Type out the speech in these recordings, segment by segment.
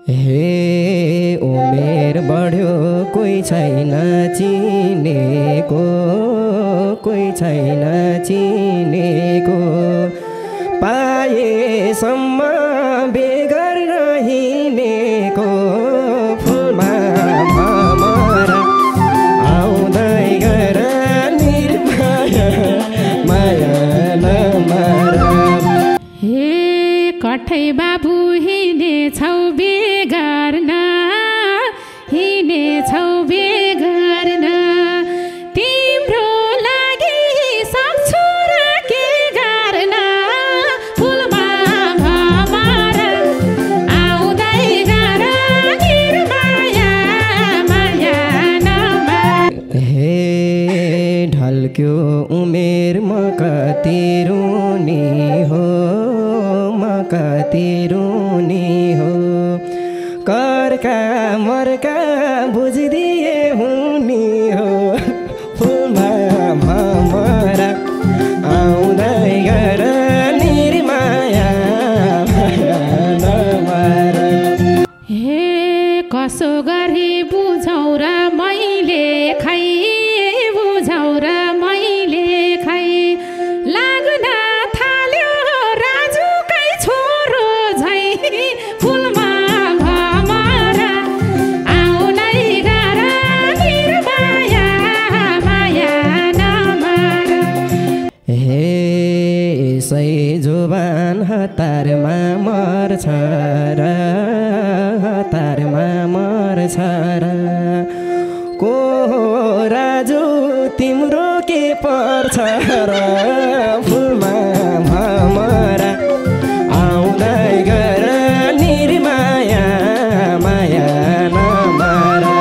हे उमेर बढ्यो कोही छैन चिनेको, कोही छैन चिनेको, पाएसम्म बेगर हिँडेको, फुलमा भमरा आउँदै गर निर्माया माया नमारा। हे कठै बाबु हिँडेछौ बेगर्न, हिँडेछौ बेगर्न, तिम्रो लागि सक्छु र के गर्न, फुलमा भमरा आउँदै गर निर्माया माया नमारा। हे ढल्क्यो उमेर म कति रुनी हो, म कति रुनी हो, कर्का मर्का बुझिदिए हुनी हो, फुलमा भमरा आउँदै गर निर्माया माया नमारा। हे कसो गरी बुझौ र मैले खै, बुझौ र मैले खै, लाग्न थाल्यो राजुकै छोरो झै, फुलमा भमरा आउँदै गर निर्माया माया नमारा। हे सै जुबान हतारमा मर्छ र, हतारमा मर्छ र, को हो राजु तिम्रो के पर्छ र, फुलमा भमरा आउँदै गर निर्माया माया नमारा।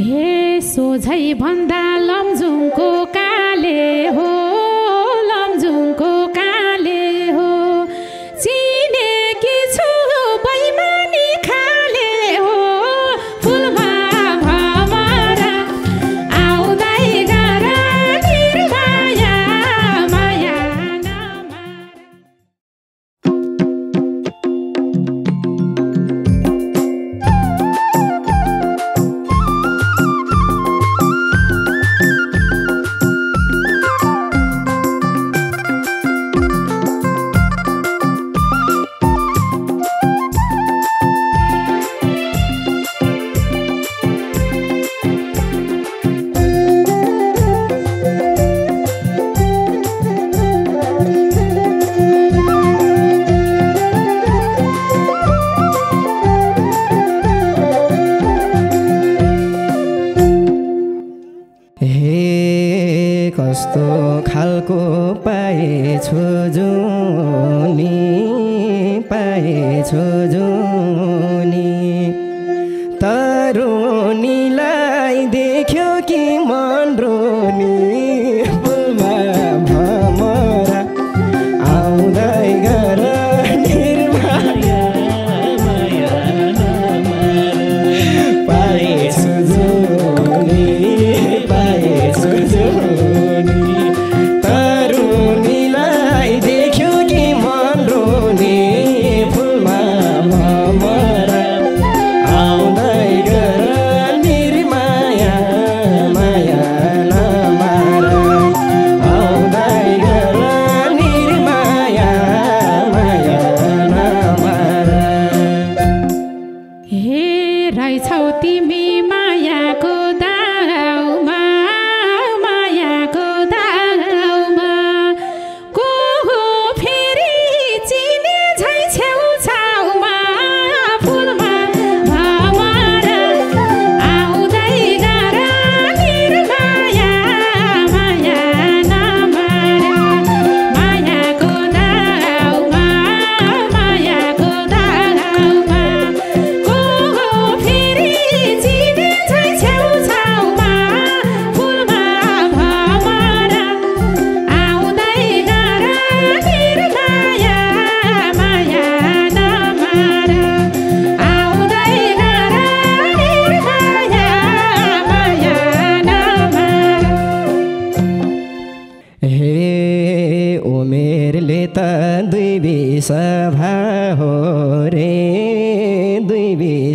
हे सोझै भन्दा लमजुङको काले हो, लमजुङको काले हो, चिनेकी छु बैमानी खाले हो, फुलमा भमरा आउँदै गर निर्माया माया नमारा। हे कस्तो खालको पाएछु जुनी, पाएछु जुनी, तरुनीलाई देख्यो कि मन रोनी, फुलमा भमरा आउँदै गर निर्माया माया नमारा। पाएछु जुनी, पाएछु जुनी, तरुनीलाई देख्यो कि मन रोनी, फुलमा भमरा आउँदै गर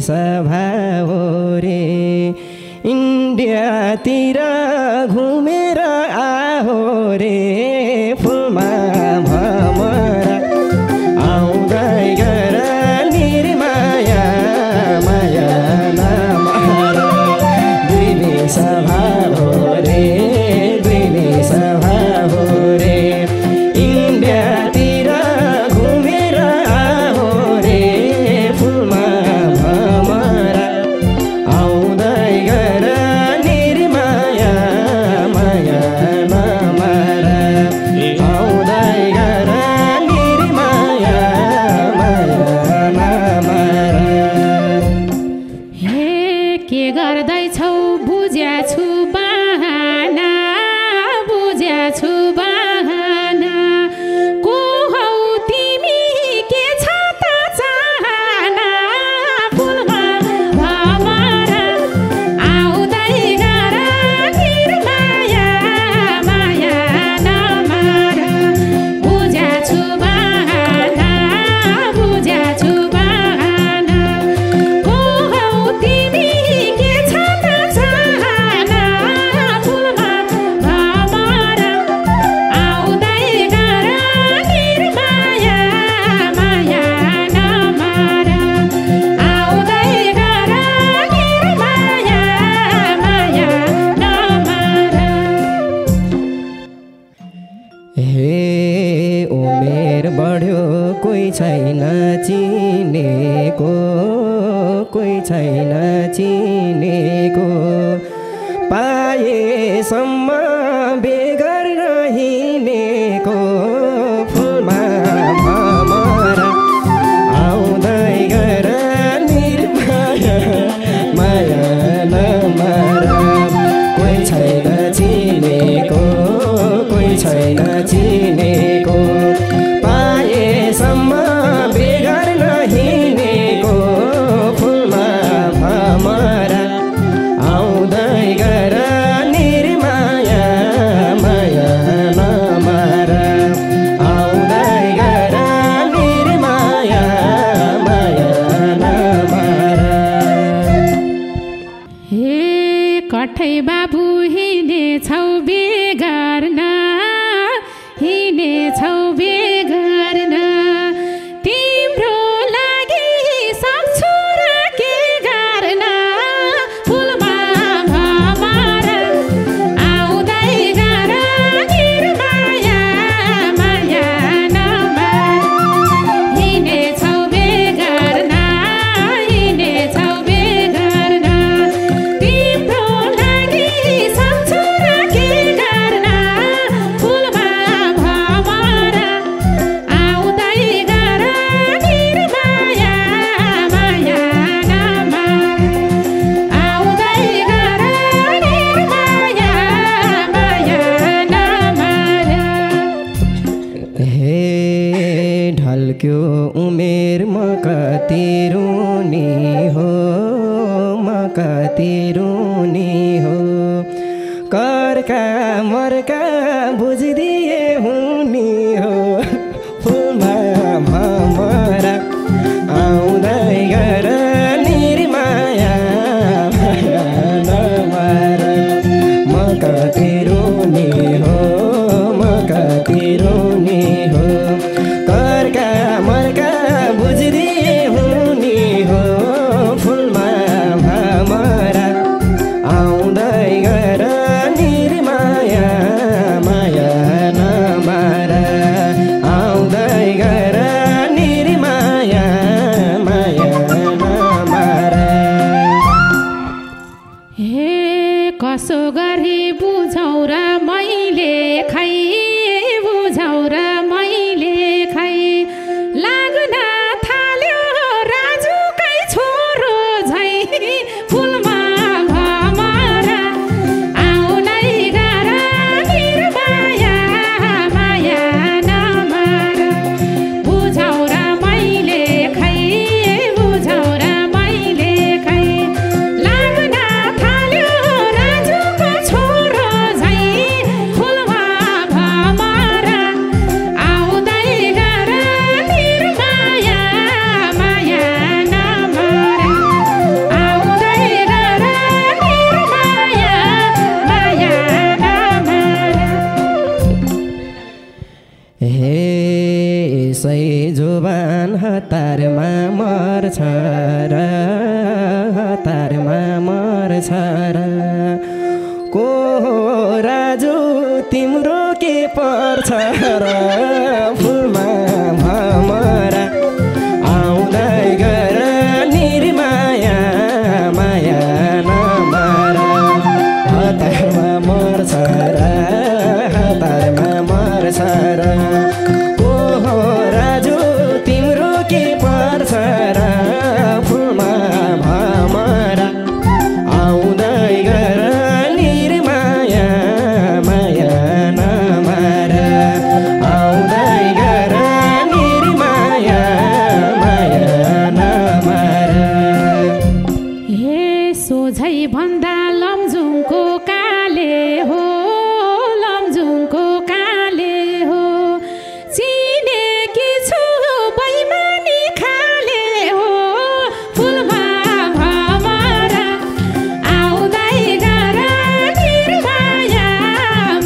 स्वभाव रे इन्डियातिर घुमेर आहो रे फुलमा भमरा आउँदै गर निर्माया माया नमरा दुईले स्वभाव रे दुईले स्वभाव रे इन्डियातिर घुमेर आहो रे फुलमा भमरा आउँदै गर निर्माया माया नमरा आउँदै गर निर्माया माया नमरा हे के गर्दैछौ बुझ्या छु बहाना बुझ्या छु बहाना को हौ तिमी के छ त चाहना फुलमा भमरा आउँदै गर निर्माया माया नमरा बुझ्या छु बहाना बुझ्या छु बहाना को हौ तिमी के छ त चाहना फुलमा भमरा आउँदै गर निर्माया माया नमरा आउँदै गर निर्माया माया नमरा हे उमेर बढ्यो कोही छैन चिनेको कोही छैन चिनेको पाएसम्म बेगर हिँडेको फुलमा भमरा आउँदै गर निर्माया माया नमरा कोही छैन चिनेको कोही छैन चिनेको पाएसम्म बेगर नहिँडेको फुलमा भमरा आउँदै गर निर्माया माया नमरा आउँदै गर निर्माया माया नमरा हे कठै बाबु हिँडेछौ बेगर्न हिँडेछौ बेगर्न तिम्रो लागि सक्छु र के गर्न फुलमा भमरा आउँदै गर निर्माया माया नमरा हिँडेछौ बेगर्न हिँडेछौ बेगर्न तिम्रो लागि सक्छु र के गर्न फुलमा भमरा आउँदै गर निर्माया माया नमरा आउँदै गर निर्माया माया नमरा हे ढल्क्यो उमेर म कति रुनी हो म कति रुनी हो करका मर्का बुझिदिए हुनी हो फुलमा भमरा आउँदै गर निर्माया माया नमरा म कति रुनी हो म कति रुनी हो करका मर्का बुझिदिए हुनी हो फुलमा भमरा आउँदै गर निर्माया मर्छ र हतारमा मर्छ र को हो राजु तिम्रो के पर्छ र फुलमा भमरा आउँदै गर निर्माया माया नमारा हतारमा मर्छ र हतारमा मर्छ र को हो राजु तिम्रो के पर्छ र फुलमा भमरा आउँदै गर निर्माया माया नमारा आउँदै गर निर्माया माया नमारा हे सोझै भन्दा लमजुङको काले हो लमजुङको काले हो चिनेकी छु बैमानी खाले हो फुलमा भमरा आउँदै गर निर्माया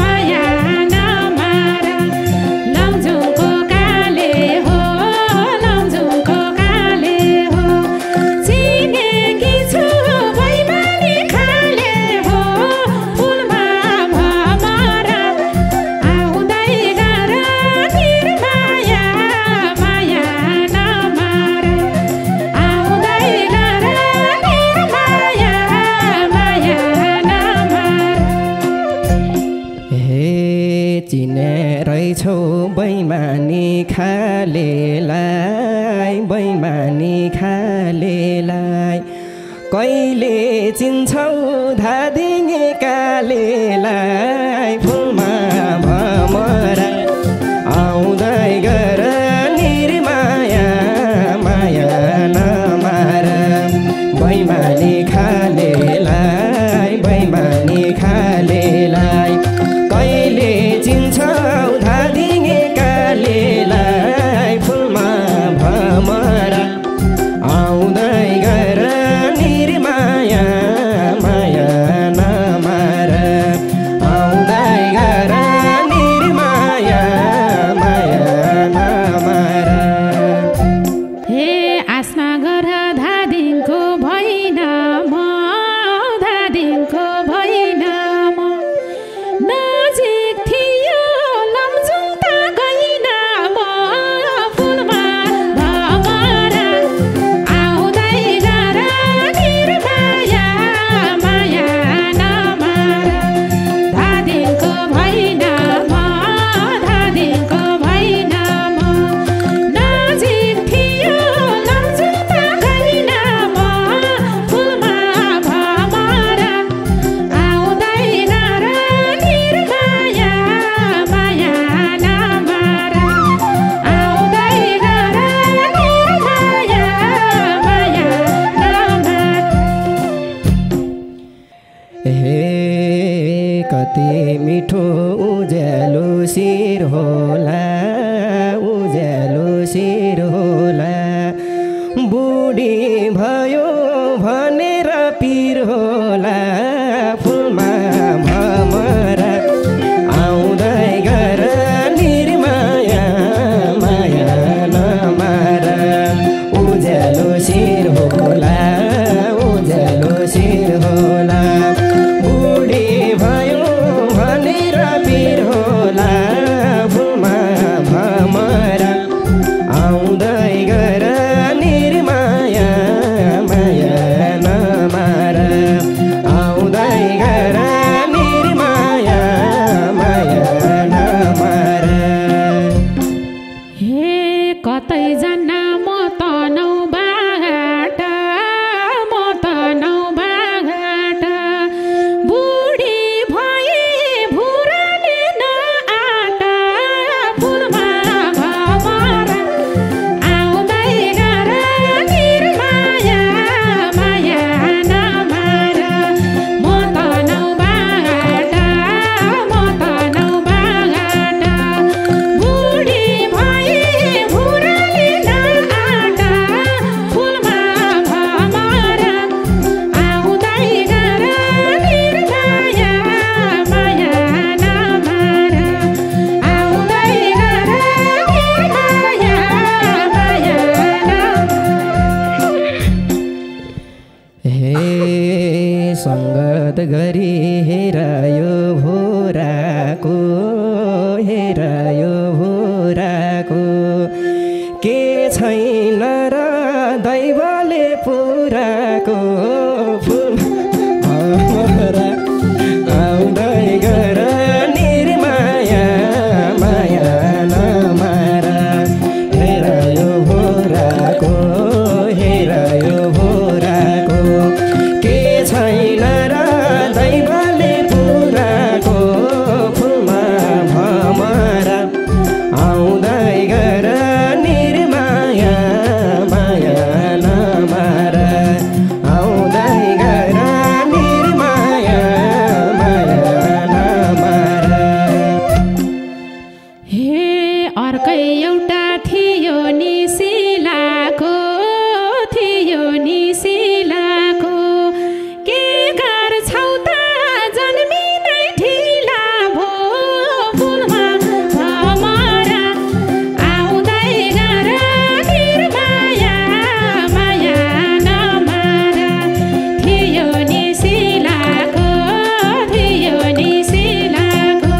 माया नमारा लमजुङको काले हो लमजुङको काले हो चिनेकी छु बैमानी खाले हो फुलमा भमरा आउँदै गर निर्माया माया नमारा आउँदै गर निर्माया माया नमारा हे चिनेरै छौ बैमानी खालेलाई बैमानी खालेलाई कहिले चिन्छौ धादिङे कालेलाई फुलमा भमरा आउँदै गर निर्माया माया नमारा बैमानी खालेलाई बैमानी खालेलाई कहिले चिन्छौ धादिङे कालेलाई फुलमा भमरा आउँदै गर निर्माया माया नमारा आउँदै गर निर्माया माया नमारा हे आस्ना गर धादिङको भइन म धादिङको भइन म नजिक थियो लमजुङ त गइन म फुलमा भमरा आउँदै गर निर्माया माया नमारा धादिङको भइन म धादिङको भइन म नजिक थियो लमजुङ त गइन म फुलमा भमरा आउँदै गर निर्माया माया नमारा आउँदै गर निर्माया माया नमारा हे कति मिठो उज्यालो शिर होला उज्यालो शिर होला बुढी भयो भनेर पिर होला फुलमा भमरा आउँदै गर निर्माया माया नमारा उज्यालो शिर होला उज्यालो शिर होला बुढी भयो भनेर पिर होला फुलमा भमरा आउँदै गर निर्माया सङ्गत गरी हेर यो भोराको के छैन र दैवले पुराको फुल भमरा आउँदै गर निर्माया माया नमारा हेर यो भोराको के छैन र दैवले पुराको फुलमा भमरा आउँदै गर निर्माया माया नमारा आउँदै गर निर्माया माया नमारा। हे अर्कै एउटा थियो नि सिलाको के गर्छौ त जन्मिनै ढिला भो फुलमा भमरा आउँदै गर निर्माया माया नमारा थियो नि सिलाको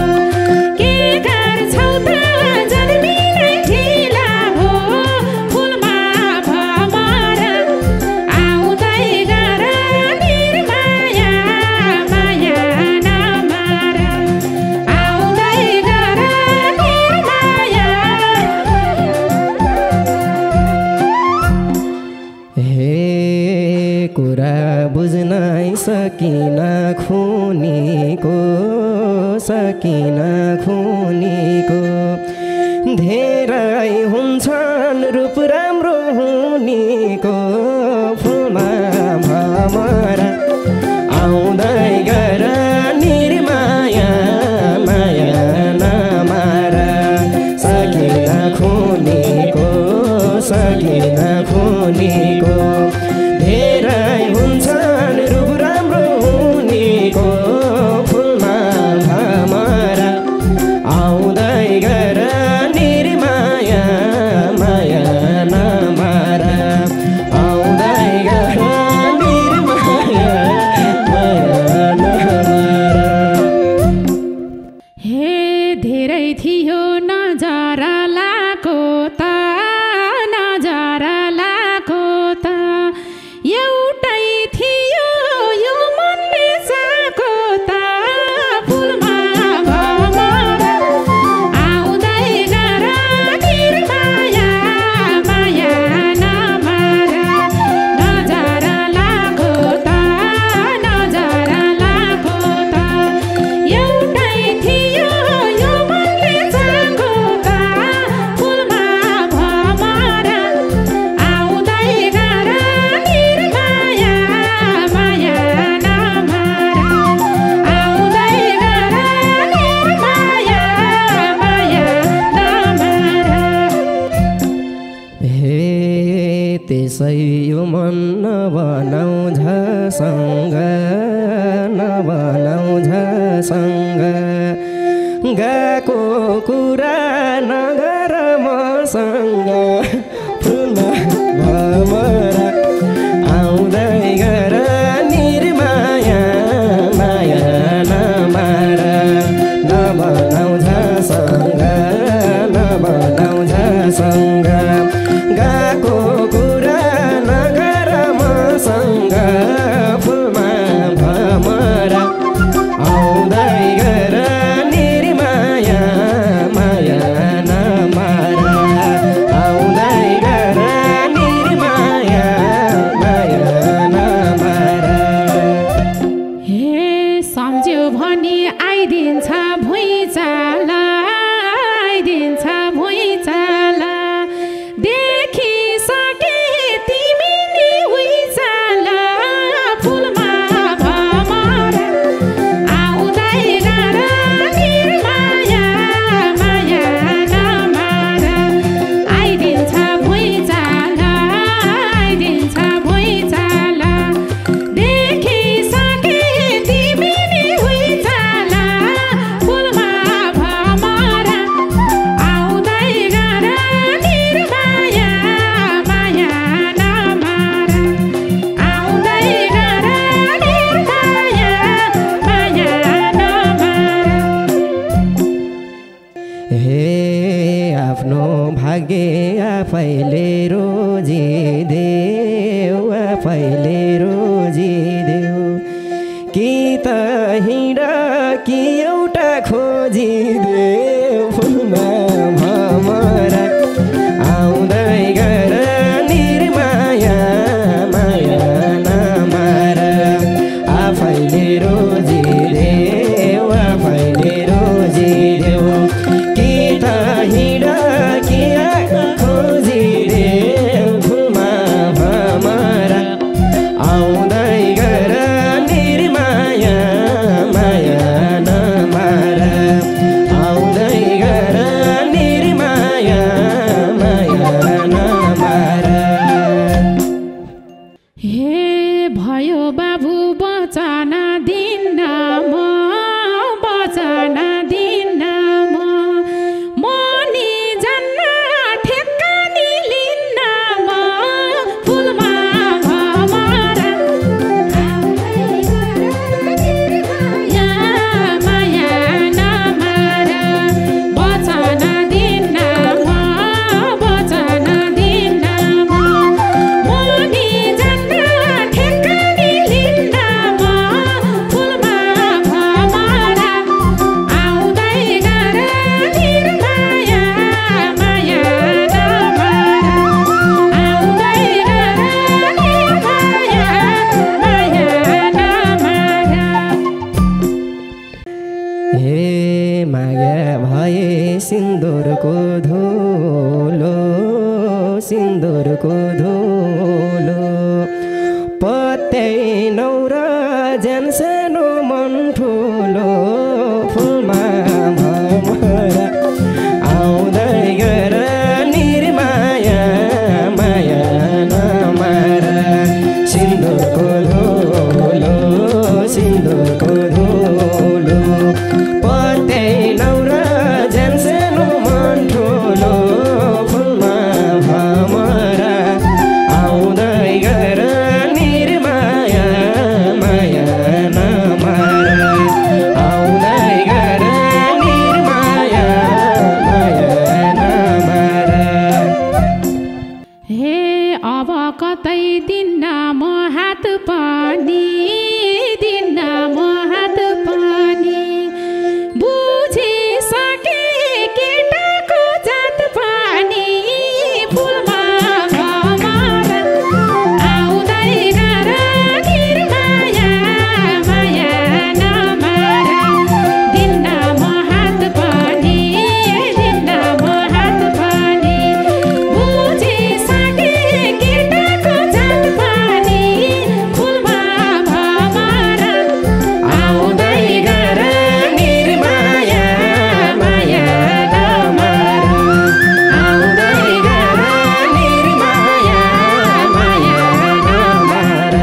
के गर्छौ त जन्मिनै ढिला भो फुलमा भमरा आउँदै गर निर्माया माया नमारा आउँदै गर निर्माया। हे कुरा बुझ्नै सकिन खुनीको धेरै हुन्छन् रूप राम्रो हुनेको फुलमा भमरा आउँदै गर निर्माया माया नमारा सकिन खुनीको धेरै हुन्छन् रूप राम्रो हुनेको फुलमा भमरा आउँदै गर निर्माया माया नमारा आउँदै गर निर्माया माया नमारा। हे धेरै थियो नजरा लाको त एउटै थियो यो मनले चाको त फुलमा भमरा आउँदै गर निर्माया माया नमारा नजरा लाको त एउटै थियो यो मनले चाको त फुलमा भमरा आउँदै गर निर्माया माया नमारा आउँदै गर निर्माया माया नमारा। हे त्यसै यो मन नबनाउँझसँग गएको कुरा नगर मसँग फुलमा भमरा आउँदै गर निर्माया माया नमारा नबनाउँझसँग गएको कुरा नगर मसँग फुलमा भमरा आउँदै गर निर्माया माया नमारा आफैले रोजिदेऊ कि त हिँड कि एउटा खोजिदेऊ फुलमा भमरा आउँदै गर निर्माया माया नमार आफैले रोजिदेऊ आफैले रोजिदेऊ कि त हिँड कि खोजिदेऊ फुलमा भमरा आउँदै गर निर्माया माया नमार आउँदै गर निर्माया माया नमार हे भयो बाबु बचन दिन्न म बचन दिन्न म नि जन्न ठेक्कानी लिन्न म फुलमा भमरा या माया नमार बचन दिन्न म बचन दिन्न म नि जन्न ठेक्कानी लिन्न म फुलमा भमरा आउँदै गर निर्माया माया नमार आउँदै गर निर्माया माया नमार हे माया भए सिन्दुरको धुलो सिन्दुरको धुलो पत्याइनौ र ज्यान सानो मन ठुलो फुलमा भमरा आउँदै गर निर्माया माया नमार सिन्दुरको धुलो सिन्दुरको धुलो पत्याइनौ र ज्यान सानो मन ठुलो फुलमा भमरा आउँदै गर निर्माया माया नमार आउँदै गर निर्माया माया नमार हे अब कतै दिन्न म हात पनि दिन्न म हात पनि बुझिसके केटाको जात पनि फुलमा भमरा आउँदै गर निर्माया माया नमार दिन्न म हात पनि दिन्न म हात पनि बुझिसके केटाको जात पनि फुलमा भमरा आउँदै गर निर्माया माया नमार आउँदै गर निर्माया माया नमार